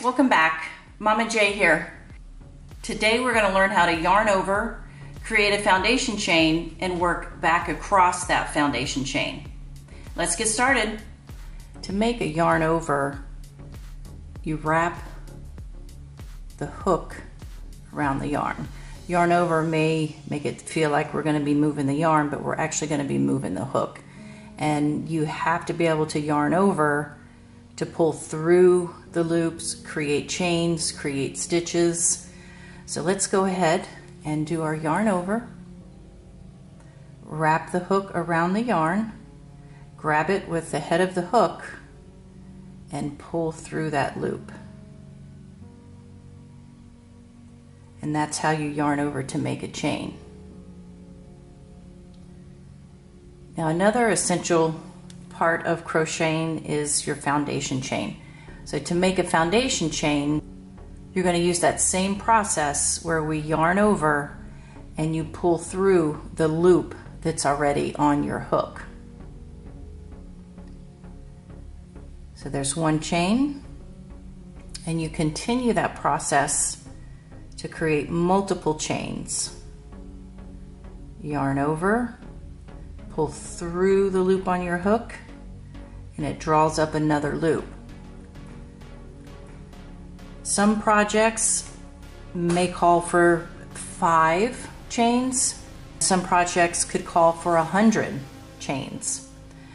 welcome back. Mama J here. Today we're going to learn how to yarn over, create a foundation chain, and work back across that foundation chain. Let's get started. To make a yarn over, you wrap the hook around the yarn. Yarn over may make it feel like we're going to be moving the yarn, but we're actually going to be moving the hook. And you have to be able to yarn over to pull through the loops, create chains, create stitches. So let's go ahead and do our yarn over. Wrap the hook around the yarn, grab it with the head of the hook, and pull through that loop. And that's how you yarn over to make a chain. Now another essential part of crocheting is your foundation chain. So to make a foundation chain, you're going to use that same process where we yarn over and you pull through the loop that's already on your hook. So there's one chain, and you continue that process to create multiple chains. Yarn over, pull through the loop on your hook, and it draws up another loop. Some projects may call for 5 chains. Some projects could call for 100 chains.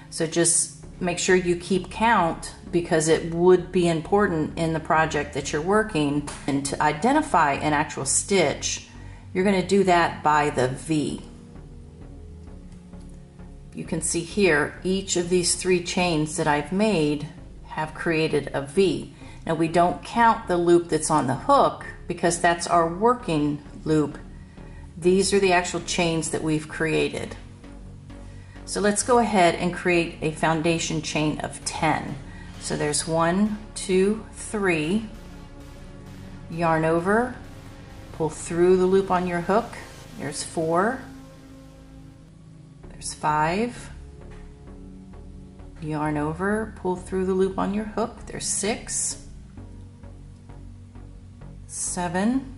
So just make sure you keep count, because it would be important in the project that you're working. And to identify an actual stitch, you're going to do that by the V. You can see here, each of these 3 chains that I've made have created a V. Now we don't count the loop that's on the hook because that's our working loop. These are the actual chains that we've created. So let's go ahead and create a foundation chain of 10. So there's 1, 2, 3. Yarn over, pull through the loop on your hook. There's 4. There's 5. Yarn over, pull through the loop on your hook. There's 6. 7.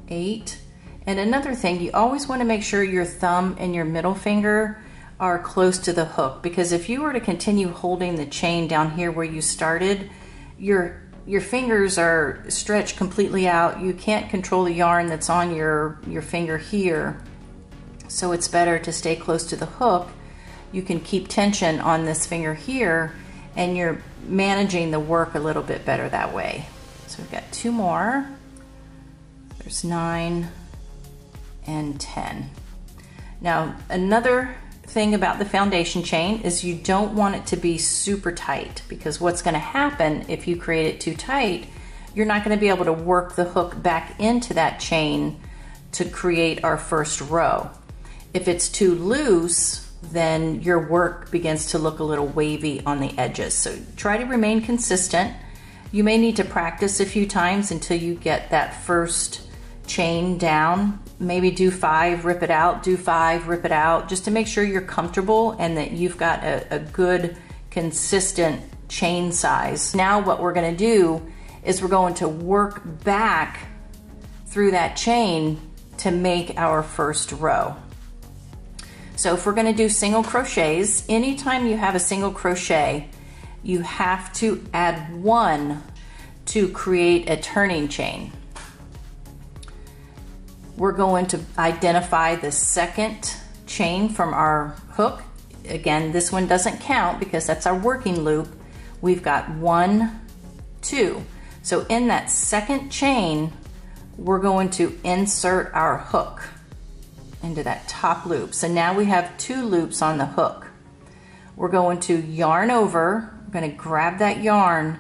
8. And another thing, you always want to make sure your thumb and your middle finger are close to the hook, because if you were to continue holding the chain down here where you started, your fingers are stretched completely out. You can't control the yarn that's on your finger here. So it's better to stay close to the hook. You can keep tension on this finger here, and you're managing the work a little bit better that way. So we've got 2 more. There's 9 and 10. Now another thing about the foundation chain is you don't want it to be super tight, because what's going to happen if you create it too tight, you're not going to be able to work the hook back into that chain to create our first row. If it's too loose, then your work begins to look a little wavy on the edges. So try to remain consistent. You may need to practice a few times until you get that first chain down. Maybe do 5, rip it out, do 5, rip it out, just to make sure you're comfortable and that you've got a good consistent chain size. Now what we're going to do is we're going to work back through that chain to make our first row. So if we're going to do single crochets, anytime you have a single crochet, you have to add 1 to create a turning chain. We're going to identify the second chain from our hook. Again, this one doesn't count because that's our working loop. We've got 1, 2. So in that second chain, we're going to insert our hook into that top loop. So now we have 2 loops on the hook. We're going to yarn over. We're going to grab that yarn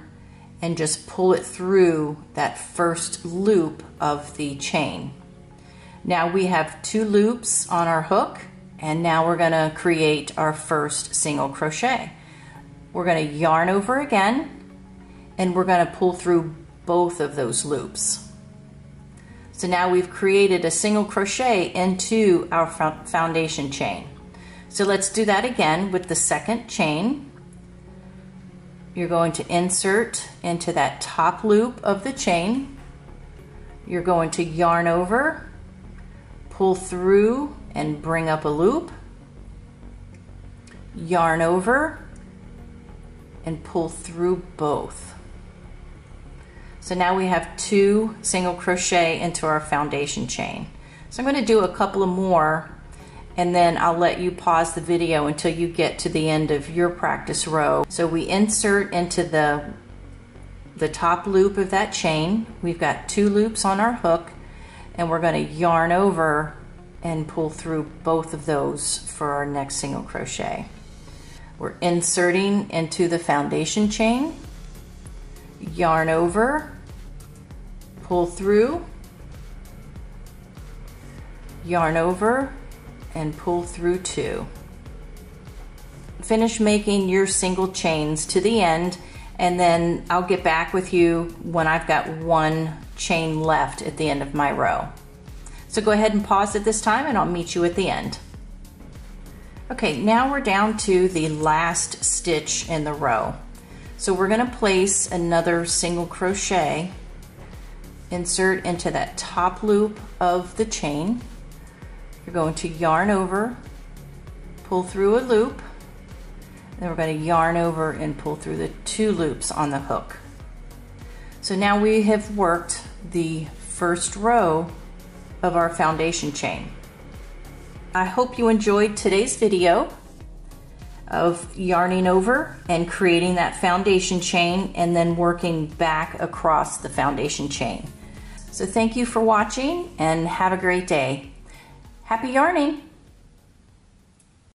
and just pull it through that first loop of the chain. Now we have 2 loops on our hook, and now we're going to create our first single crochet. We're going to yarn over again, and we're going to pull through both of those loops. So now we've created a single crochet into our foundation chain. So let's do that again with the second chain. You're going to insert into that top loop of the chain. You're going to yarn over, pull through and bring up a loop, yarn over and pull through both. So now we have 2 single crochet into our foundation chain. So I'm going to do a couple of more, and then I'll let you pause the video until you get to the end of your practice row. So we insert into the top loop of that chain. We've got 2 loops on our hook, and we're going to yarn over and pull through both of those for our next single crochet. We're inserting into the foundation chain, yarn over, pull through, yarn over, and pull through 2. Finish making your single chains to the end, and then I'll get back with you when I've got 1 chain left at the end of my row. So go ahead and pause at this time and I'll meet you at the end. Okay, now we're down to the last stitch in the row. So we're going to place another single crochet, insert into that top loop of the chain. You're going to yarn over, pull through a loop, then we're going to yarn over and pull through the 2 loops on the hook. So now we have worked the first row of our foundation chain. I hope you enjoyed today's video of yarning over and creating that foundation chain and then working back across the foundation chain. So thank you for watching and have a great day. Happy yarning!